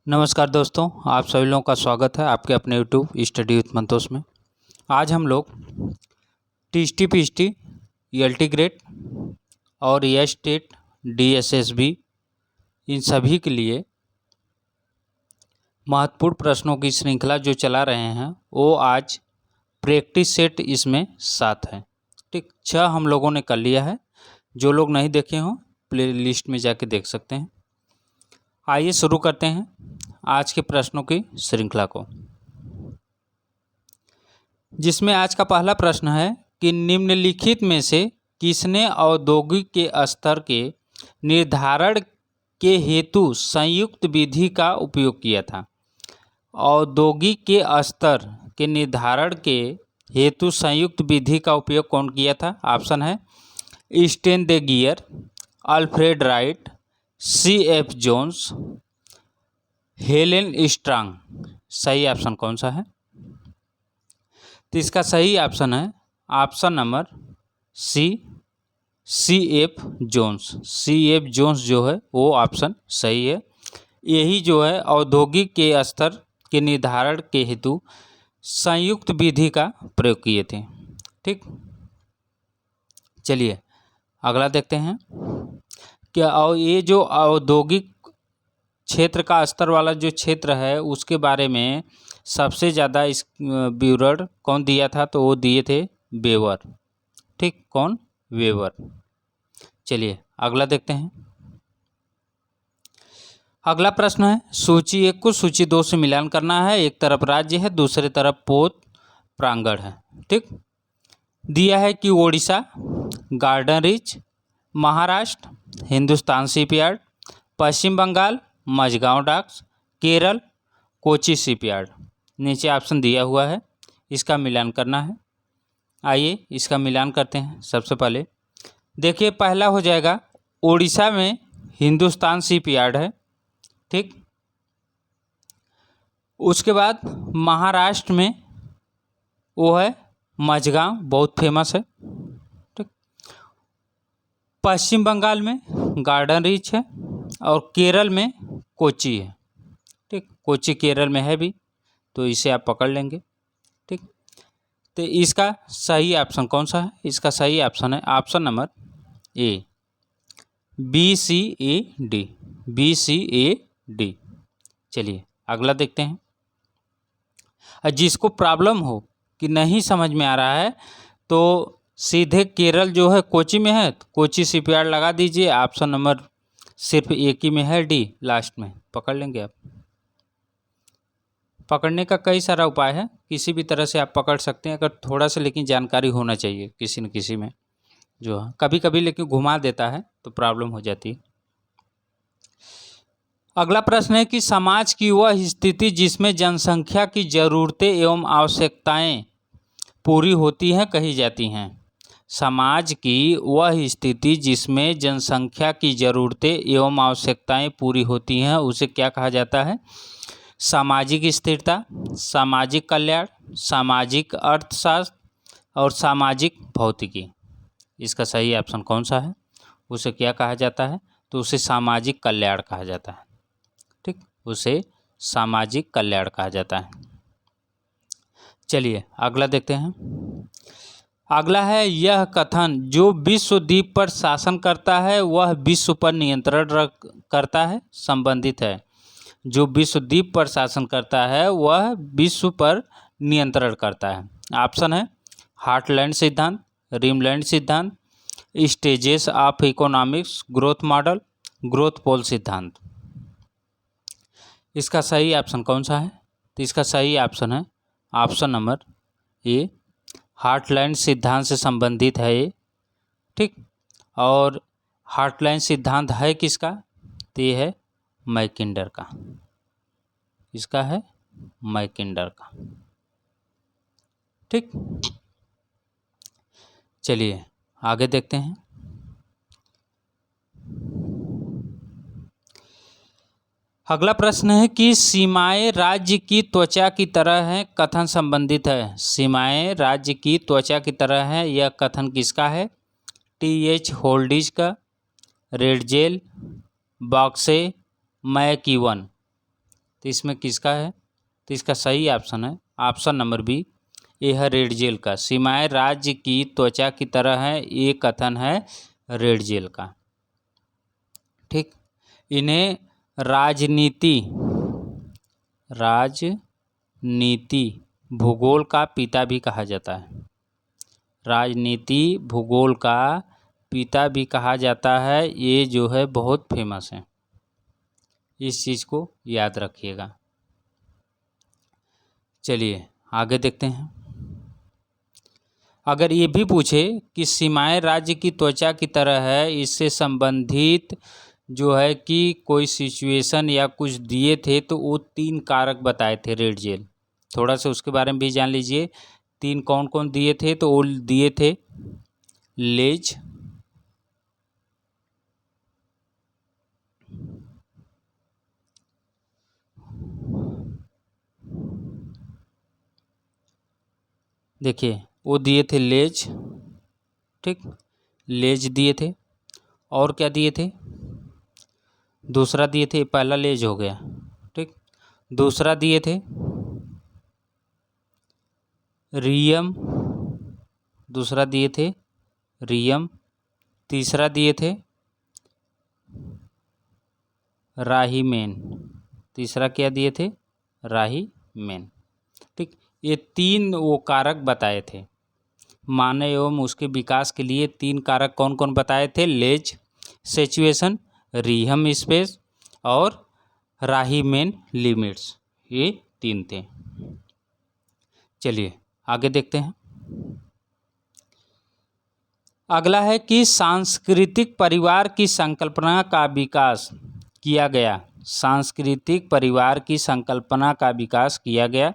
नमस्कार दोस्तों, आप सभी लोगों का स्वागत है आपके अपने यूट्यूब स्टडी विथ मंतोष में। आज हम लोग टीएसटी पीएसटी एलटी ग्रेड और एस टेट डीएसएसबी इन सभी के लिए महत्वपूर्ण प्रश्नों की श्रृंखला जो चला रहे हैं वो आज प्रैक्टिस सेट इसमें 7 है। ठीक, 6 हम लोगों ने कर लिया है। जो लोग नहीं देखे हों प्ले लिस्ट में जाके देख सकते हैं। आइए शुरू करते हैं आज के प्रश्नों की श्रृंखला को, जिसमें आज का पहला प्रश्न है कि निम्नलिखित में से किसने औद्योगिक के स्तर के निर्धारण के हेतु संयुक्त विधि का उपयोग किया था। औद्योगिक के स्तर के निर्धारण के हेतु संयुक्त विधि का उपयोग कौन किया था? ऑप्शन है Sten De Geer, Alfred Wright, C.F. Jones, Helen Strong. सही ऑप्शन कौन सा है? तो इसका सही ऑप्शन है option number C.F. Jones. C.F. Jones जो है वो ऑप्शन सही है। यही जो है औद्योगिक के स्तर के निर्धारण के हेतु संयुक्त विधि का प्रयोग किए थे। ठीक, चलिए अगला देखते हैं। क्या ये जो औद्योगिक क्षेत्र का स्तर वाला जो क्षेत्र है उसके बारे में सबसे ज़्यादा इस विवरण कौन दिया था? तो वो दिए थे वेबर। ठीक, कौन? वेबर। चलिए अगला देखते हैं। अगला प्रश्न है सूची 1 को सूची 2 से मिलान करना है। एक तरफ राज्य है, दूसरे तरफ पोत प्रांगण है। ठीक, दिया है कि Odisha, Garden Reach, Maharashtra, Hindustan shipyard, Paschim Bangal, Mazagon docks, Kerala, Kochi shipyard. नीचे ऑप्शन दिया हुआ है, इसका मिलान करना है। आइए इसका मिलान करते हैं। सबसे पहले देखिए, पहला हो जाएगा ओडिशा में हिंदुस्तान शिपयार्ड है। ठीक, उसके बाद महाराष्ट्र में वो है मझगांव, बहुत फेमस है। ठीक, पश्चिम बंगाल में गार्डन रिच है और केरल में कोची है। ठीक, कोची केरल में है भी, तो इसे आप पकड़ लेंगे। ठीक, तो इसका सही ऑप्शन कौन सा है? इसका सही ऑप्शन है ऑप्शन नंबर ए, BCAD। BCAD। चलिए अगला देखते हैं। जिसको प्रॉब्लम हो कि नहीं समझ में आ रहा है तो सीधे केरल जो है कोची में है, तो कोची शिपयार्ड लगा दीजिए। ऑप्शन नंबर सिर्फ एक ही में है, डी लास्ट में, पकड़ लेंगे आप। पकड़ने का कई सारा उपाय है, किसी भी तरह से आप पकड़ सकते हैं, अगर थोड़ा सा लेकिन जानकारी होना चाहिए किसी न किसी में जो है। कभी कभी लेकिन घुमा देता है तो प्रॉब्लम हो जाती है। अगला प्रश्न है कि समाज की वह स्थिति जिसमें जनसंख्या की ज़रूरतें एवं आवश्यकताएं पूरी होती हैं कही जाती हैं। समाज की वह स्थिति जिसमें जनसंख्या की ज़रूरतें एवं आवश्यकताएं पूरी होती हैं उसे क्या कहा जाता है? सामाजिक स्थिरता, सामाजिक कल्याण, सामाजिक अर्थशास्त्र और सामाजिक भौतिकी। इसका सही ऑप्शन कौन सा है? उसे क्या कहा जाता है? तो उसे सामाजिक कल्याण कहा जाता है। ठीक, उसे सामाजिक कल्याण कहा जाता है। चलिए अगला देखते हैं। अगला है यह कथन जो विश्व द्वीप पर शासन करता है वह विश्व पर नियंत्रण करता है संबंधित है। जो विश्व द्वीप पर शासन करता है वह विश्व पर नियंत्रण करता है। ऑप्शन है हार्टलैंड सिद्धांत, रिमलैंड सिद्धांत, stages of economics growth model, growth pole सिद्धांत। इसका सही ऑप्शन कौन सा है? तो इसका सही ऑप्शन है ऑप्शन नंबर ए, हार्टलैंड सिद्धांत से संबंधित है ये। ठीक, और हार्टलैंड सिद्धांत है किसका? तो ये है मैकिंडर का। इसका है मैकिंडर का। ठीक, चलिए आगे देखते हैं। अगला प्रश्न है कि सीमाएं राज्य की त्वचा की तरह हैं कथन संबंधित है। सीमाएं राज्य की त्वचा की तरह हैं, यह कथन किसका है? TH होल्डिज का, रेडजेल, बॉक्से, मैकइवन। तो इसमें किसका है? तो इसका सही ऑप्शन है ऑप्शन नंबर बी, ये है रेड जेल का। सीमाएं राज्य की त्वचा की तरह है, ये कथन है रेड जेल का। ठीक, इन्हें राजनीति भूगोल का पिता भी कहा जाता है। राजनीति भूगोल का पिता भी कहा जाता है, ये जो है बहुत फेमस है, इस चीज़ को याद रखिएगा। चलिए आगे देखते हैं। अगर ये भी पूछे कि सीमाएं राज्य की त्वचा की तरह है, इससे संबंधित जो है कि कोई सिचुएशन या कुछ दिए थे, तो वो 3 कारक बताए थे रेड जेल, थोड़ा सा उसके बारे में भी जान लीजिए। 3 कौन कौन दिए थे? तो वो दिए थे लेज, देखिए वो दिए थे लेज, ठीक, लेज दिए थे। और क्या दिए थे? दूसरा दिए थे, पहला लेज हो गया, ठीक। दूसरा दिए थे रियम, दूसरा दिए थे रियम। तीसरा दिए थे राहीमेन, तीसरा क्या दिए थे? राहीमेन, ठीक। ये 3 वो कारक बताए थे। मानव एवं उसके विकास के लिए 3 कारक कौन कौन बताए थे? लेज सिचुएशन, रिहम स्पेस और राहीमेन लिमिट्स, ये 3 थे। चलिए आगे देखते हैं। अगला है कि सांस्कृतिक परिवार की संकल्पना का विकास किया गया। सांस्कृतिक परिवार की संकल्पना का विकास किया गया।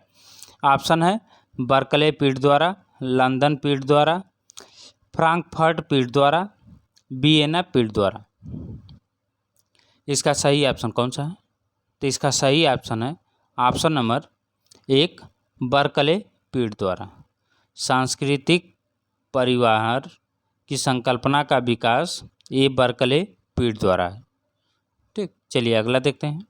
ऑप्शन है बर्कले पीठ द्वारा, लंदन पीठ द्वारा, फ्रैंकफर्ट पीठ द्वारा, वियना पीठ द्वारा। इसका सही ऑप्शन कौन सा है? तो इसका सही ऑप्शन है ऑप्शन नंबर 1, बर्कले पीठ द्वारा। सांस्कृतिक परिवार की संकल्पना का विकास ये बर्कले पीठ द्वारा है, ठीक। चलिए अगला देखते हैं।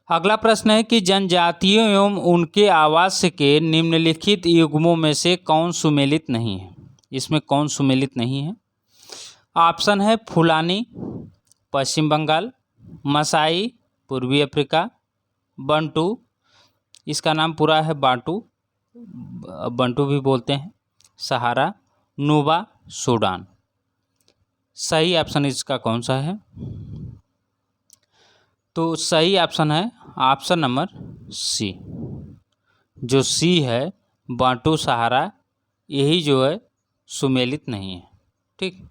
अगला प्रश्न है कि जनजातियों एवं उनके आवास के निम्नलिखित युग्मों में से कौन सुमेलित नहीं है? इसमें कौन सुमेलित नहीं है? ऑप्शन है फुलानी पश्चिम बंगाल, मसाई पूर्वी अफ्रीका, बंटू, इसका नाम पूरा है बांटू, बंटू भी बोलते हैं, सहारा, नुबा, सूडान। सही ऑप्शन इसका कौन सा है? तो सही ऑप्शन है ऑप्शन नंबर सी, जो सी है बांटू सहारा, यही जो है सुमेलित नहीं है, ठीक।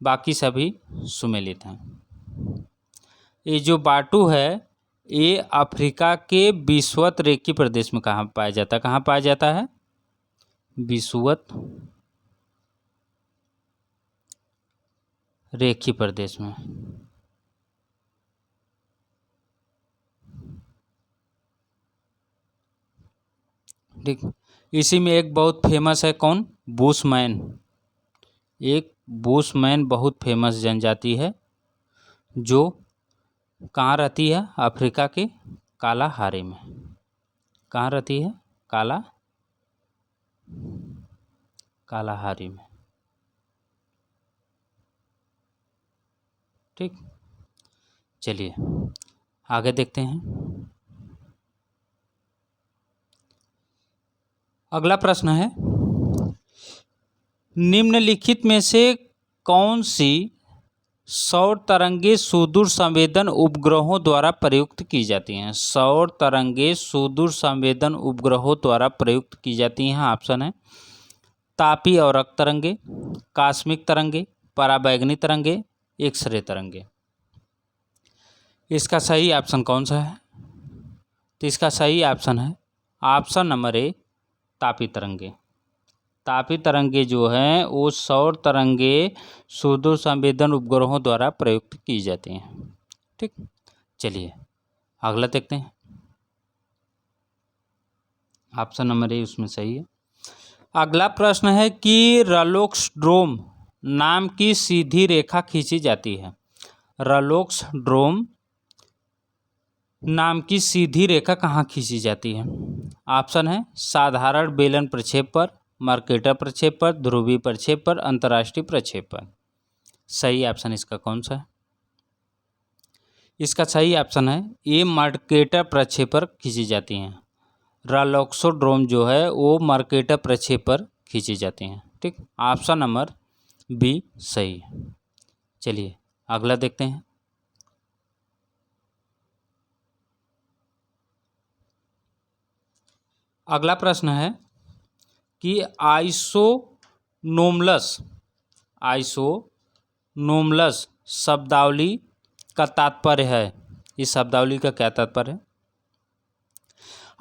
बाकी सभी सुमेलित हैं। ये जो बांटू है ये अफ्रीका के विषुवत रेखीय प्रदेश में कहाँ पाया जाता है? कहाँ पाया जाता है? विषुवत रेखीय प्रदेश में, ठीक। इसी में एक बहुत फेमस है, कौन? बुशमैन। एक बुशमैन बहुत फेमस जनजाति है जो कहाँ रहती है? अफ्रीका के कालाहारी में। कहाँ रहती है? कालाहारी में, ठीक। चलिए आगे देखते हैं। अगला प्रश्न है निम्नलिखित में से कौन सी सौर तरंगे सुदूर संवेदन उपग्रहों द्वारा प्रयुक्त की जाती हैं? सौर तरंगे सुदूर संवेदन उपग्रहों द्वारा प्रयुक्त की जाती हैं। ऑप्शन है तापी और अक तरंगे, कास्मिक तरंगे, पराबैंगनी तरंगे, एक्सरे तरंगे। इसका सही ऑप्शन कौन सा है? तो इसका सही ऑप्शन है ऑप्शन नंबर ए, तापी तरंगे। तापी तरंगे जो हैं वो सौर तरंगे सुदूर संवेदन उपग्रहों द्वारा प्रयुक्त की जाती हैं, ठीक। चलिए अगला देखते हैं। ऑप्शन नंबर ए उसमें सही है। अगला प्रश्न है कि रलोक्सड्रोम नाम की सीधी रेखा खींची जाती है। रलोक्सड्रोम नाम की सीधी रेखा कहाँ खींची जाती है? ऑप्शन है साधारण बेलन प्रक्षेप पर, मर्केटर प्रक्षेप पर, ध्रुवीय प्रक्षेप पर, अंतर्राष्ट्रीय प्रक्षेप पर। सही ऑप्शन इसका कौन सा है? इसका सही ऑप्शन है ए, मर्केटर प्रक्षेप पर खींची जाती हैं। रालोक्सोड्रोम जो है वो मर्केटर प्रक्षेप पर खींची जाती हैं। ठीक, ऑप्शन नंबर बी सही है। चलिए अगला देखते हैं। अगला प्रश्न है कि आइसोनोमलस शब्दावली का तात्पर्य है। इस शब्दावली का क्या तात्पर्य है?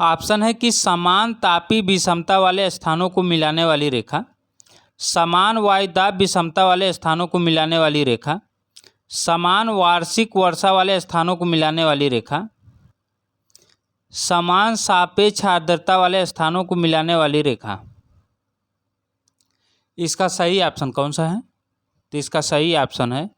ऑप्शन है कि समान तापीय विषमता वाले स्थानों को मिलाने वाली रेखा, समान वायुदाब विषमता वाले स्थानों को मिलाने वाली रेखा, समान वार्षिक वर्षा वाले स्थानों को मिलाने वाली रेखा, समान सापेक्ष आर्द्रता वाले स्थानों को मिलाने वाली रेखा। इसका सही ऑप्शन कौन सा है? तो इसका सही ऑप्शन है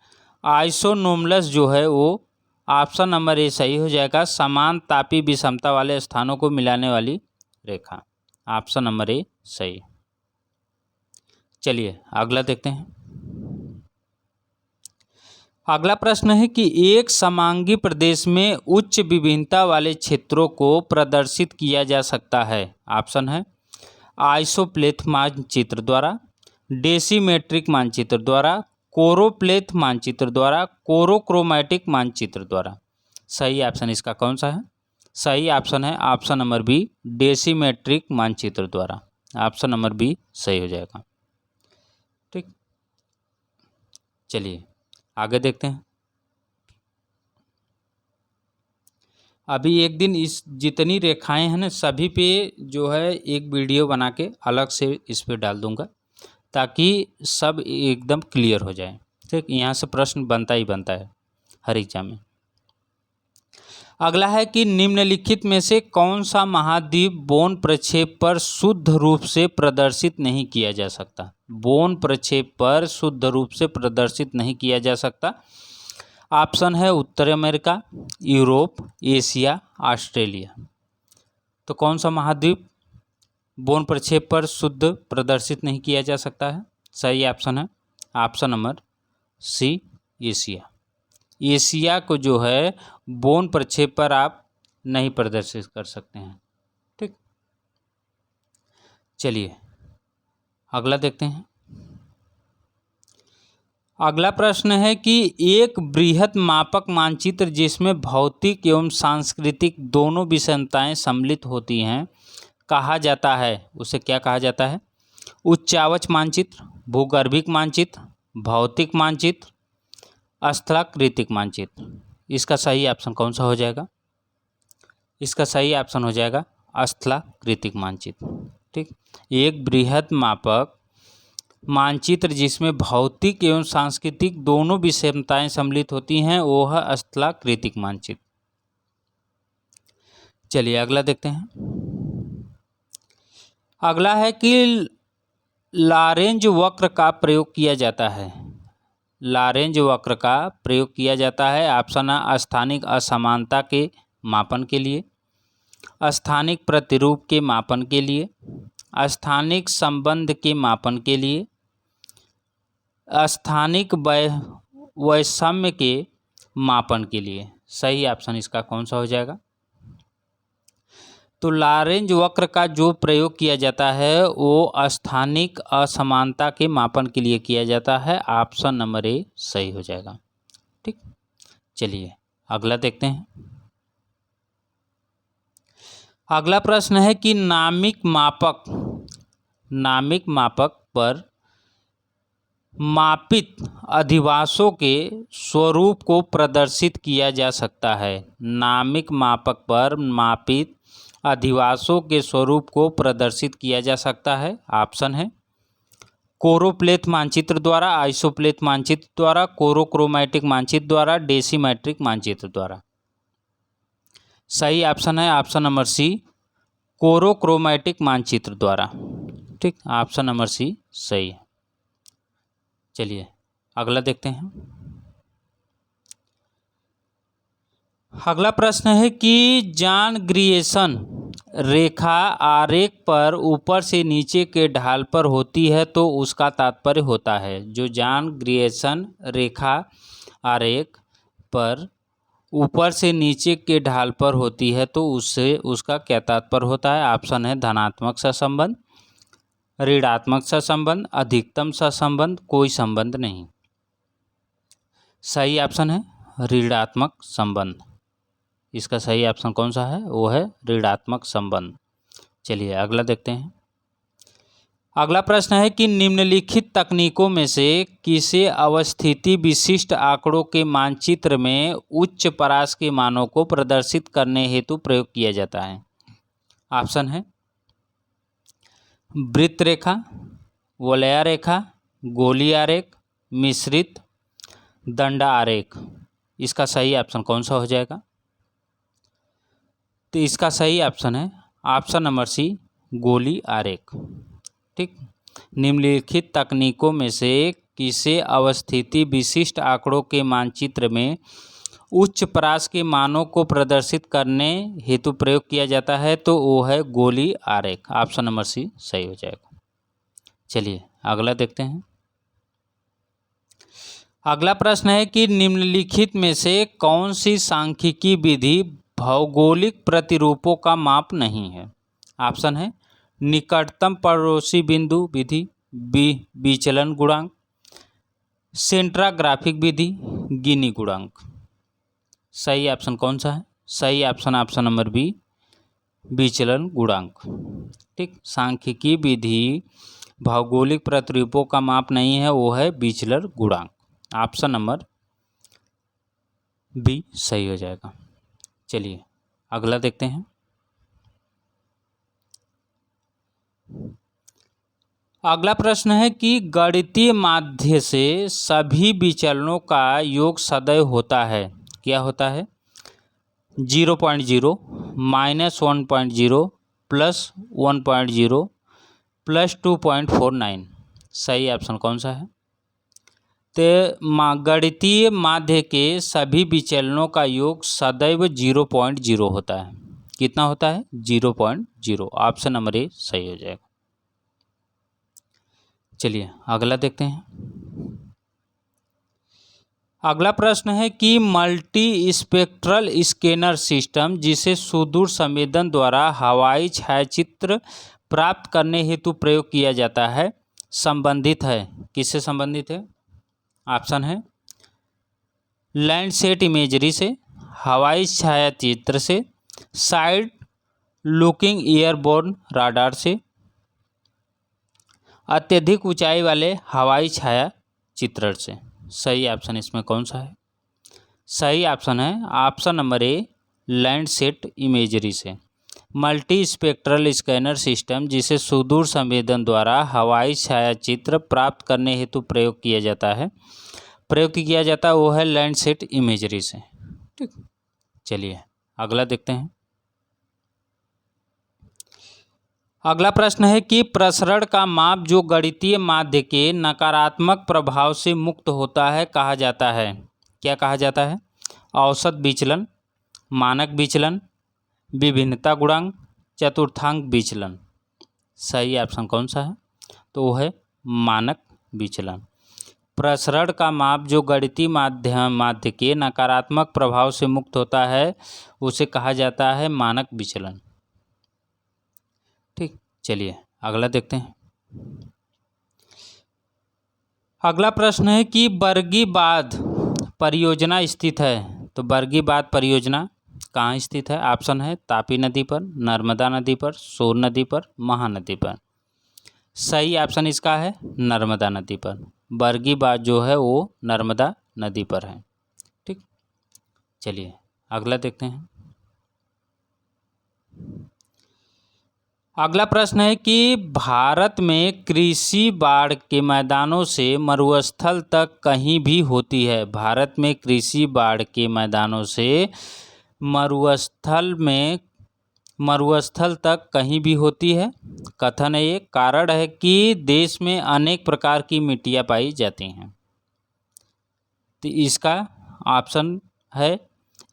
आइसोनोमलस जो है वो ऑप्शन नंबर ए सही हो जाएगा, समान तापीय विषमता वाले स्थानों को मिलाने वाली रेखा। ऑप्शन नंबर ए सही। चलिए अगला देखते हैं। अगला प्रश्न है कि एक समांगी प्रदेश में उच्च विभिन्नता वाले क्षेत्रों को प्रदर्शित किया जा सकता है। ऑप्शन है आइसोप्लेथ मानचित्र द्वारा, डेसीमेट्रिक मानचित्र द्वारा, कोरोप्लेथ मानचित्र द्वारा, कोरोक्रोमैटिक मानचित्र द्वारा। सही ऑप्शन इसका कौन सा है? सही ऑप्शन है ऑप्शन नंबर बी, डेसीमेट्रिक मानचित्र द्वारा। ऑप्शन नंबर बी सही हो जाएगा। ठीक, चलिए आगे देखते हैं। अभी एक दिन इस जितनी रेखाएं हैं ना सभी पे जो है एक वीडियो बना के अलग से इस पे डाल दूंगा ताकि सब एकदम क्लियर हो जाए। ठीक, यहाँ से प्रश्न बनता ही बनता है हर एग्जाम में। अगला है कि निम्नलिखित में से कौन सा महाद्वीप बोन प्रक्षेप पर शुद्ध रूप से प्रदर्शित नहीं किया जा सकता? बोन प्रक्षेप पर शुद्ध रूप से प्रदर्शित नहीं किया जा सकता। ऑप्शन है उत्तर अमेरिका, यूरोप, एशिया, ऑस्ट्रेलिया। तो कौन सा महाद्वीप बोन प्रक्षेप पर शुद्ध प्रदर्शित नहीं किया जा सकता है? सही ऑप्शन है option number C, Asia. Asia को जो है बोन प्रक्षेप पर आप नहीं प्रदर्शित कर सकते हैं। ठीक, चलिए अगला देखते हैं। अगला प्रश्न है कि एक बृहत मापक मानचित्र जिसमें भौतिक एवं सांस्कृतिक दोनों विषमताएं सम्मिलित होती हैं कहा जाता है, उसे क्या कहा जाता है? उच्चावच मानचित्र, भूगर्भिक मानचित्र, भौतिक मानचित्र, स्थलाकृतिक मानचित्र। इसका सही ऑप्शन कौन सा हो जाएगा? इसका सही ऑप्शन हो जाएगा स्थलाकृतिक मानचित्र। ठीक, एक बृहत मापक मानचित्र जिसमें भौतिक एवं सांस्कृतिक दोनों विषमताएं सम्मिलित होती हैं वो है स्थलाकृतिक मानचित्र। चलिए अगला देखते हैं। अगला है कि लॉरेंज वक्र का प्रयोग किया जाता है। लॉरेंज वक्र का प्रयोग किया जाता है। ऑप्शन है स्थानिक असमानता के मापन के लिए, स्थानिक प्रतिरूप के मापन के लिए, स्थानिक संबंध के मापन के लिए, स्थानिक वैषम्य के मापन के लिए। सही ऑप्शन इसका कौन सा हो जाएगा? तो लॉरेंज वक्र का जो प्रयोग किया जाता है वो स्थानिक असमानता के मापन के लिए किया जाता है। ऑप्शन नंबर ए सही हो जाएगा। ठीक, चलिए अगला देखते हैं। अगला प्रश्न है कि नामिक मापक पर मापित अधिवासों के स्वरूप को प्रदर्शित किया जा सकता है। नामिक मापक पर मापित अधिवासों के स्वरूप को प्रदर्शित किया जा सकता है। ऑप्शन है कोरोप्लेथ मानचित्र द्वारा, आइसोप्लेथ मानचित्र द्वारा, कोरोक्रोमैटिक मानचित्र द्वारा, डेसीमेट्रिक मानचित्र द्वारा। सही ऑप्शन है ऑप्शन नंबर सी, कोरोक्रोमैटिक मानचित्र द्वारा। ठीक, ऑप्शन नंबर सी सही है। चलिए अगला देखते हैं। अगला प्रश्न है कि जॉन ग्रियर्सन रेखा आरेख पर ऊपर से नीचे के ढाल पर होती है तो उसका तात्पर्य होता है। जो जॉन ग्रियर्सन रेखा आरेख पर ऊपर से नीचे के ढाल पर होती है तो उससे उसका क्या तात्पर्य होता है। ऑप्शन है धनात्मक सहसंबंध, ऋणात्मक सहसंबंध, अधिकतम सहसंबंध, कोई संबंध नहीं। सही ऑप्शन है ऋणात्मक संबंध। इसका सही ऑप्शन कौन सा है, वो है ऋणात्मक संबंध। चलिए अगला देखते हैं। अगला प्रश्न है कि निम्नलिखित तकनीकों में से किसे अवस्थिति विशिष्ट आंकड़ों के मानचित्र में उच्च परास के मानों को प्रदर्शित करने हेतु प्रयोग किया जाता है। ऑप्शन है वृत्त रेखा, वलया रेखा, गोली आरेख, मिश्रित दंडा आरेख। इसका सही ऑप्शन कौन सा हो जाएगा। तो इसका सही ऑप्शन है ऑप्शन नंबर सी, गोली आरेख। ठीक, निम्नलिखित तकनीकों में से किसे अवस्थिति विशिष्ट आंकड़ों के मानचित्र में उच्च परास के मानों को प्रदर्शित करने हेतु प्रयोग किया जाता है तो वो है गोली आरेख। ऑप्शन नंबर सी सही हो जाएगा। चलिए अगला देखते हैं। अगला प्रश्न है कि निम्नलिखित में से कौन सी सांख्यिकी विधि भौगोलिक प्रतिरूपों का माप नहीं है। ऑप्शन है निकटतम पड़ोसी बिंदु विधि, विचलन गुणांक, सेंट्राग्राफिक विधि, गिनी गुणांक। सही ऑप्शन कौन सा है। सही ऑप्शन नंबर बी, विचलन गुणांक। ठीक, सांख्यिकी विधि भौगोलिक प्रतिरूपों का माप नहीं है, वो है विचलन गुणांक। ऑप्शन नंबर बी सही हो जाएगा। चलिए अगला देखते हैं। अगला प्रश्न है कि गणितीय माध्य से सभी विचलनों का योग सदैव होता है। क्या होता है। 0.0, -1.0, +1.0, +2.49। सही ऑप्शन कौन सा है। तो गणितीय माध्य के सभी विचलनों का योग सदैव 0.0 होता है। कितना होता है 0.0। ऑप्शन नंबर ए सही हो जाएगा। चलिए अगला देखते हैं। अगला प्रश्न है कि मल्टी स्पेक्ट्रल स्कैनर सिस्टम जिसे सुदूर संवेदन द्वारा हवाई छायाचित्र प्राप्त करने हेतु प्रयोग किया जाता है संबंधित है। किससे संबंधित है। ऑप्शन है लैंडसेट इमेजरी से, हवाई छायाचित्र से, साइड लुकिंग एयरबोर्न राडार से, अत्यधिक ऊंचाई वाले हवाई छाया चित्रण से। सही ऑप्शन इसमें कौन सा है। सही ऑप्शन है option number A, Landsat imagery से। मल्टी स्पेक्ट्रल स्कैनर सिस्टम जिसे सुदूर संवेदन द्वारा हवाई छायाचित्र प्राप्त करने हेतु प्रयोग किया जाता है वो है लैंडसेट इमेजरी से। ठीक, चलिए अगला देखते हैं। अगला प्रश्न है कि प्रसरण का माप जो गणितीय माध्य के नकारात्मक प्रभाव से मुक्त होता है कहा जाता है। क्या कहा जाता है। औसत विचलन, मानक विचलन, विभिन्नता गुणांक, चतुर्थांक विचलन। सही ऑप्शन कौन सा है। तो वो है मानक विचलन। प्रसरण का माप जो गणितीय माध्य के नकारात्मक प्रभाव से मुक्त होता है उसे कहा जाता है मानक विचलन। ठीक, चलिए अगला देखते हैं। अगला प्रश्न है कि बर्गीबाद परियोजना स्थित है। तो बर्गीबाद परियोजना कहाँ स्थित है। ऑप्शन है तापी नदी पर, नर्मदा नदी पर, सोन नदी पर, महानदी पर। सही ऑप्शन इसका है नर्मदा नदी पर। बर्गीबाद जो है वो नर्मदा नदी पर है। ठीक, चलिए अगला देखते हैं। अगला प्रश्न है कि भारत में कृषि बाढ़ के मैदानों से मरुस्थल तक कहीं भी होती है। भारत में कृषि बाढ़ के मैदानों से मरुस्थल तक कहीं भी होती है। कथन है ये। कारण है कि देश में अनेक प्रकार की मिट्टियाँ पाई जाती हैं। तो इसका ऑप्शन है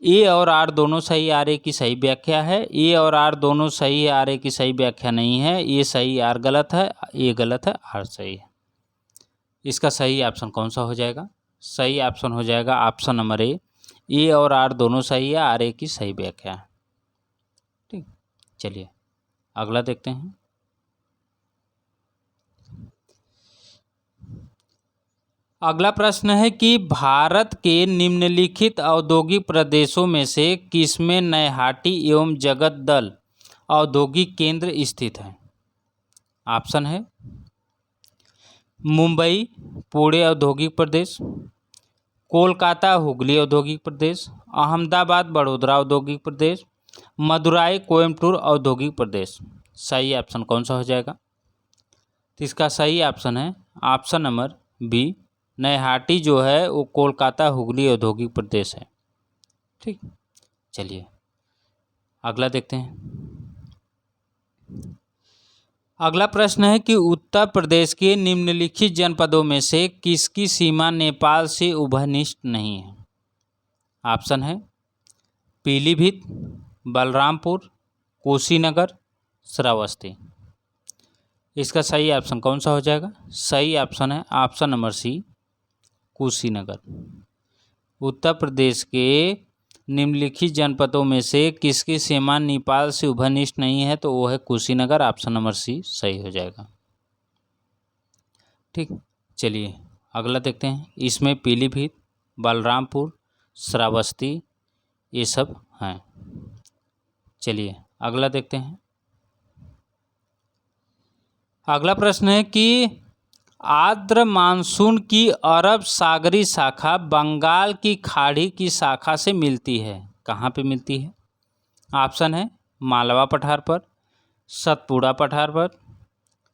ए और आर दोनों सही, आर ए की सही व्याख्या है। ए और आर दोनों सही है, आर ए की सही व्याख्या नहीं है। ए सही, आर गलत है। ए गलत है, आर सही है। इसका सही ऑप्शन कौन सा हो जाएगा? सही ऑप्शन हो जाएगा ऑप्शन नंबर ए और आर दोनों सही है, आर ए की सही व्याख्या है। ठीक, चलिए अगला देखते हैं। अगला प्रश्न है कि भारत के निम्नलिखित औद्योगिक प्रदेशों में से किसमें नैहाटी एवं जगद्दल औद्योगिक केंद्र स्थित है? ऑप्शन है मुंबई पुणे औद्योगिक प्रदेश, कोलकाता हुगली औद्योगिक प्रदेश, अहमदाबाद बड़ोदरा औद्योगिक प्रदेश, मदुराई कोयम्बटूर औद्योगिक प्रदेश। सही ऑप्शन कौन सा हो जाएगा? तो इसका सही ऑप्शन है ऑप्शन नंबर बी, नैहाटी जो है वो कोलकाता हुगली औद्योगिक प्रदेश है। ठीक, चलिए अगला देखते हैं। अगला प्रश्न है कि उत्तर प्रदेश के निम्नलिखित जनपदों में से किसकी सीमा नेपाल से उभयनिष्ठ नहीं है? ऑप्शन है पीलीभीत, बलरामपुर, कुशीनगर, श्रावस्ती। इसका सही ऑप्शन कौन सा हो जाएगा? सही ऑप्शन है ऑप्शन नंबर सी, कुशीनगर। उत्तर प्रदेश के निम्नलिखित जनपदों में से किसकी सीमा नेपाल से उभयनिष्ठ नहीं है? तो वो है कुशीनगर। ऑप्शन नंबर सी सही हो जाएगा। ठीक, चलिए अगला देखते हैं। इसमें पीलीभीत, बलरामपुर, श्रावस्ती ये सब हैं। चलिए अगला देखते हैं। अगला प्रश्न है कि आर्द्र मानसून की अरब सागरी शाखा बंगाल की खाड़ी की शाखा से मिलती है। कहाँ पे मिलती है? ऑप्शन है मालवा पठार पर, सतपुड़ा पठार पर,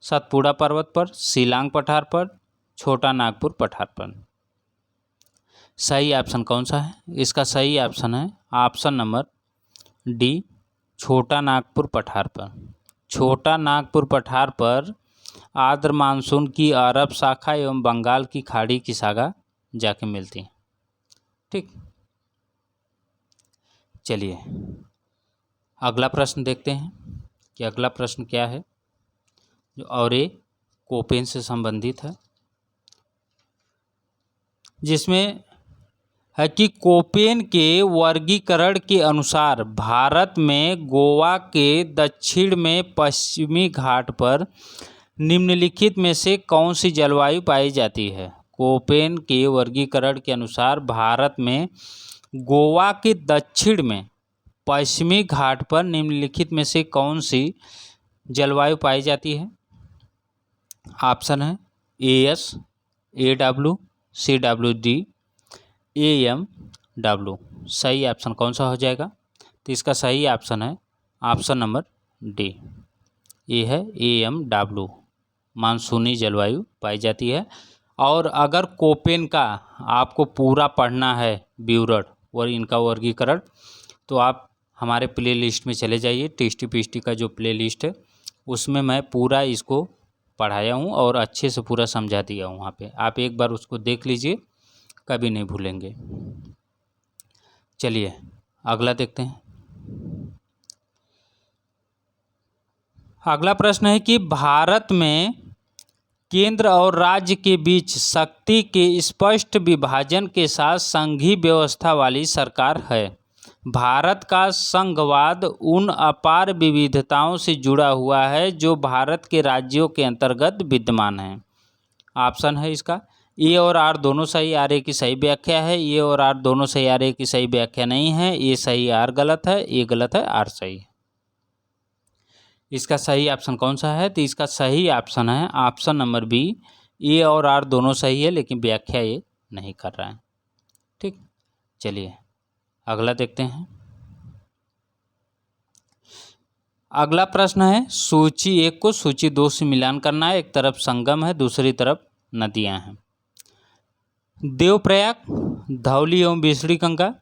सतपुड़ा पर्वत पर, शिलांग पठार पर, छोटा नागपुर पठार पर। सही ऑप्शन कौन सा है? इसका सही ऑप्शन है ऑप्शन नंबर डी, छोटा नागपुर पठार पर। छोटा नागपुर पठार पर आर्द्र मानसून की अरब शाखा एवं बंगाल की खाड़ी की शाखा जाके मिलती है। ठीक, चलिए अगला प्रश्न देखते हैं कि अगला प्रश्न क्या है, जो और ये कोपेन से संबंधित है, जिसमें है कि कोपेन के वर्गीकरण के अनुसार भारत में गोवा के दक्षिण में पश्चिमी घाट पर निम्नलिखित में से कौन सी जलवायु पाई जाती है? कोपेन के वर्गीकरण के अनुसार भारत में गोवा के दक्षिण में पश्चिमी घाट पर निम्नलिखित में से कौन सी जलवायु पाई जाती है? ऑप्शन है AS, AW, CWD, AM, W। सही ऑप्शन कौन सा हो जाएगा? तो इसका सही ऑप्शन है ऑप्शन नंबर डी, ये है AM, W, मानसूनी जलवायु पाई जाती है। और अगर कोपेन का आपको पूरा पढ़ना है ब्यूरड और इनका वर्गीकरण, तो आप हमारे प्ले लिस्ट में चले जाइए। टेस्टी पेस्टी का जो प्ले लिस्ट है उसमें मैं पूरा इसको पढ़ाया हूँ और अच्छे से पूरा समझा दिया हूँ। वहाँ पे आप एक बार उसको देख लीजिए, कभी नहीं भूलेंगे। चलिए अगला देखते हैं। अगला प्रश्न है कि भारत में केंद्र और राज्य के बीच शक्ति के स्पष्ट विभाजन के साथ संघीय व्यवस्था वाली सरकार है। भारत का संघवाद उन अपार विविधताओं से जुड़ा हुआ है जो भारत के राज्यों के अंतर्गत विद्यमान हैं। ऑप्शन है इसका ए और आर दोनों सही, आर ए की सही व्याख्या है। ए और आर दोनों सही, आर ए की सही व्याख्या नहीं है। ए सही, आर गलत है। ए गलत है, आर सही है। इसका सही ऑप्शन कौन सा है? तो इसका सही ऑप्शन है ऑप्शन नंबर बी, ए और आर दोनों सही है लेकिन व्याख्या ये नहीं कर रहा है। ठीक, चलिए अगला देखते हैं। अगला प्रश्न है सूची 1 को सूची 2 से मिलान करना है। एक तरफ संगम है, दूसरी तरफ नदियां हैं। देवप्रयाग, धौली एवं बिसड़ी गंगा,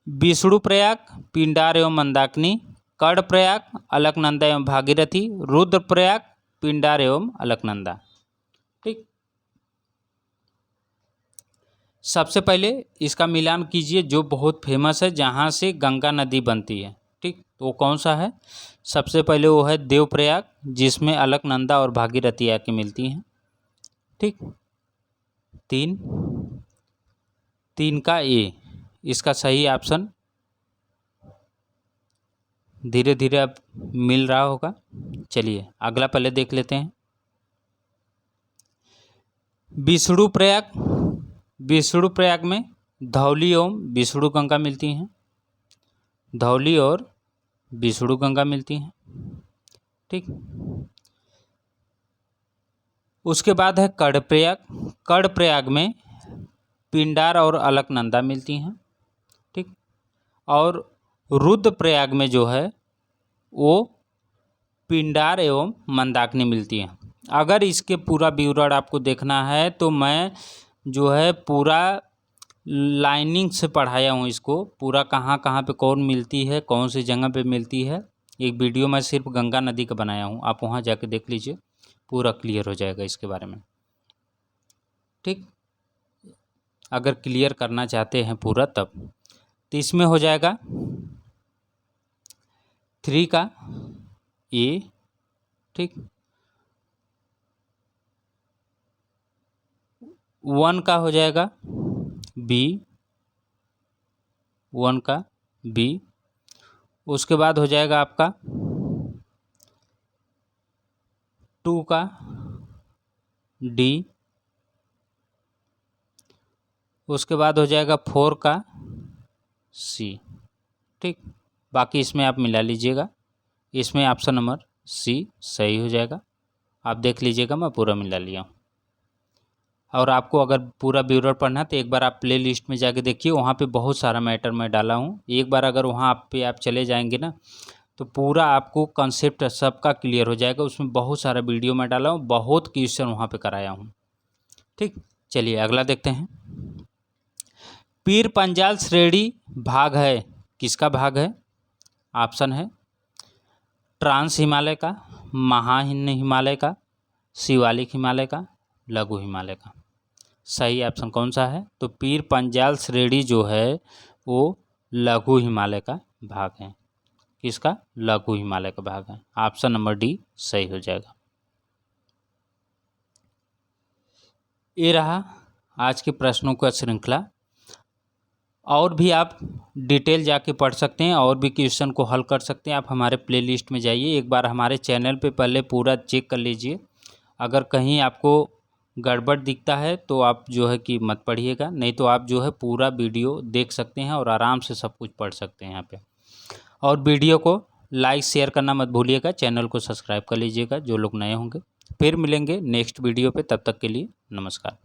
विष्णुप्रयाग, पिंडार एवं मंदाकिनी, कर्णप्रयाग, अलकनंदा एवं भागीरथी, रुद्रप्रयाग, पिंडार एवं अलकनंदा। ठीक, सबसे पहले इसका मिलान कीजिए जो बहुत फेमस है, जहाँ से गंगा नदी बनती है। ठीक, तो वो कौन सा है? सबसे पहले वो है देवप्रयाग, जिसमें अलकनंदा और भागीरथी आके मिलती हैं। ठीक, 3 का ए इसका सही ऑप्शन धीरे धीरे अब मिल रहा होगा। चलिए अगला पहले देख लेते हैं। विष्णु प्रयाग में धौली एवं विष्णु गंगा मिलती हैं। धौली और विष्णु गंगा मिलती हैं। ठीक, उसके बाद है कर्णप्रयाग में पिंडार और अलकनंदा मिलती हैं। ठीक, और रुद्रप्रयाग में जो है वो पिंडार एवं मंदाकिनी मिलती हैं। अगर इसके पूरा विवरण आपको देखना है तो मैं जो है पूरा लाइनिंग से पढ़ाया हूँ इसको, पूरा कहाँ कहाँ पे कौन मिलती है, कौन सी जगह पे मिलती है। एक वीडियो मैं सिर्फ गंगा नदी का बनाया हूँ, आप वहाँ जाके देख लीजिए, पूरा क्लियर हो जाएगा इसके बारे में। ठीक, अगर क्लियर करना चाहते हैं पूरा तब तो इसमें हो जाएगा 3 का ए। ठीक, 1 का हो जाएगा बी, 1 का बी। उसके बाद हो जाएगा आपका 2 का डी। उसके बाद हो जाएगा 4 का सी। ठीक, बाकी इसमें आप मिला लीजिएगा। इसमें ऑप्शन नंबर सी सही हो जाएगा। आप देख लीजिएगा, मैं पूरा मिला लिया हूँ। और आपको अगर पूरा विवरण पढ़ना है तो एक बार आप प्ले लिस्ट में जाके देखिए, वहाँ पे बहुत सारा मैटर मैं डाला हूँ। एक बार अगर वहाँ आप चले जाएंगे ना तो पूरा आपको कंसेप्ट सबका क्लियर हो जाएगा। उसमें बहुत सारा वीडियो मैं डाला हूँ, बहुत क्वेश्चन वहाँ पे कराया हूँ। ठीक, चलिए अगला देखते हैं। पीर पंजाल श्रेणी भाग है, किसका भाग है? ऑप्शन है ट्रांस हिमालय का, महाहिन हिमालय का, शिवालिक हिमालय का, लघु हिमालय का। सही ऑप्शन कौन सा है? तो पीर पंजाल श्रेणी जो है वो लघु हिमालय का भाग है। किसका? लघु हिमालय का भाग है। ऑप्शन नंबर डी सही हो जाएगा। ये रहा आज के प्रश्नों का श्रृंखला। और भी आप डिटेल जाके पढ़ सकते हैं, और भी क्वेश्चन को हल कर सकते हैं। आप हमारे प्लेलिस्ट में जाइए, एक बार हमारे चैनल पे पहले पूरा चेक कर लीजिए। अगर कहीं आपको गड़बड़ दिखता है तो आप जो है कि मत पढ़िएगा, नहीं तो आप जो है पूरा वीडियो देख सकते हैं और आराम से सब कुछ पढ़ सकते हैं यहाँ पे। और वीडियो को लाइक शेयर करना मत भूलिएगा, चैनल को सब्सक्राइब कर लीजिएगा जो लोग नए होंगे। फिर मिलेंगे नेक्स्ट वीडियो पे, तब तक के लिए नमस्कार।